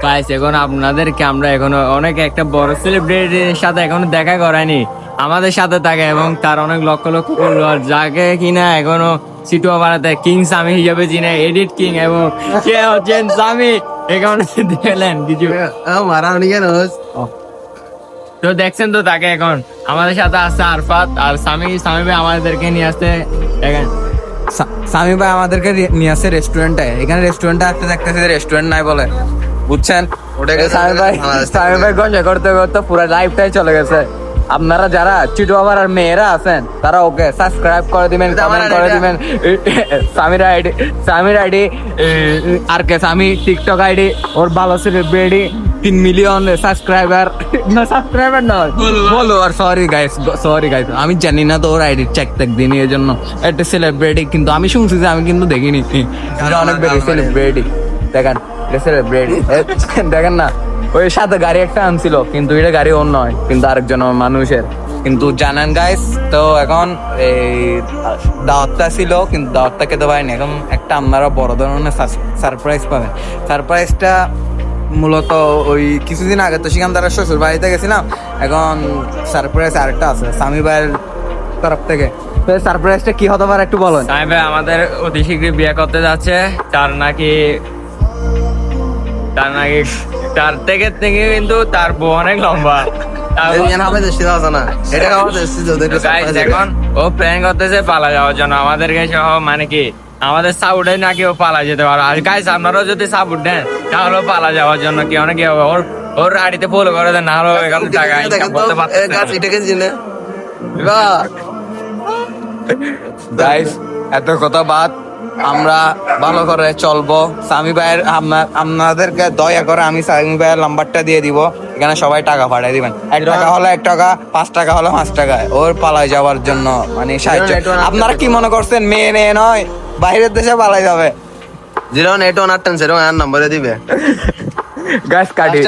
Guys এখন আপনাদেরকে আমরা এখনো অনেক একটা বড় সেলিব্রিটির সাথে এখনো দেখা করায়নি, আমাদের সাথে থাকে এবং তার অনেক লক্ষ লক্ষ ফলোয়ার, যাকে কিনা এখনো সিটুয়া বাড়াতে কিং সামি হিসেবে চিনে, এডিট কিং, এবং কে হচ্ছেন সামি এখন দেখলেন কিছু মারা উনি কেন তো দেখছেন তো তাকে। এখন আমাদের সাথে আসছে আরফাত আর সামি ভাই আমাদেরকে নিয়ে আসতে দেখেন। স্বামী ভাই আমাদেরকে নিয়ে আসছে রেস্টুরেন্টে। এখানে রেস্টুরেন্টে আসতে দেখতেছি রেস্টুরেন্ট নাই বলে, বুঝছেন? স্বামী ভাই গঞ্জা করতে করতে পুরো লাইফটাই চলে গেছে। আপনারা যারা চিটুয়াবার আর মেয়েরা আছেন তারা ওকে সাবস্ক্রাইব করে দিবেন, কমেন্ট করে দিবেন। সামির আইডি আর কে সামি টিকটক আইডি, ওর ভালো সেলিব্রিটি 3 মিলিয়ন সাবস্ক্রাইবার, না সাবস্ক্রাইবার নয় ফলোয়ার, সরি গাইস আমি জানি না তো ওর আইডি চেক দিন, এই জন্য একটা সেলিব্রিটি, কিন্তু আমি শুনছি যে আমি কিন্তু দেখিনি, অনেক বেশি সেলিব্রিটি। দেখেন সেলিব্রিটি দেখেন না, ওই সাথে গাড়ি একটা আনছিল কিন্তু এটা গাড়ি ওর নয়, কিন্তু আরেকজন মানুষের। কিন্তু জানেন গাইস, তো এখন এই দাওয়াতটা ছিল কিন্তু দাওয়াতটা খেতে পারিনি। এখন একটা আপনারা বড় ধরনের সারপ্রাইজ পাবেন। সারপ্রাইজটা মূলত ওই কিছুদিন আগে তো সিকান্দারের শ্বশুর বাড়িতে গেছিলাম, এখন সারপ্রাইজ আরেকটা আছে স্বামী ভাইয়ের তরফ থেকে। সারপ্রাইজটা কি হতে পারে একটু বলেন। সামি ভাই আমাদের অতি শীঘ্রই বিয়ে করতে যাচ্ছে, তার নাকি তার থেকে কিন্তু তার বউ অনেক লম্বা। এখন ও প্ল্যান করতেছে পালা যাওয়ার জন্য আমাদেরকে সহ, মানে কি আমাদের সাউডে নাকি ও পালা যেতে পারে। আর গাইস আপনারাও যদি সাপোর্ট দেন তাহলে পালা যাওয়ার জন্য কি অনেক হবে, ওর আড়িতে ফলো করে দেন, না হলে এখন টাকা ইনকাম করতে পারতেছে না। গাইস এত কথা বাদ, আমরা ভালো করে চলবো। স্বামী ভাইয়ের আপনাদেরকে দয়া করে আমি স্বামী ভাইয়ের নাম্বারটা দিয়ে দিব, এখানে সবাই টাকা পাঠিয়ে দিবেন। 1 টাকা হলে 1 টাকা, 5 টাকা হলে 5 টাকা, ওর পালাই যাওয়ার জন্য মানে সাহায্য। আপনারা কি মনে করছেন মেয়ে নয়, বাইরের দেশে পালাই যাবে? 08187 নম্বরে দিবে গাইস কাটি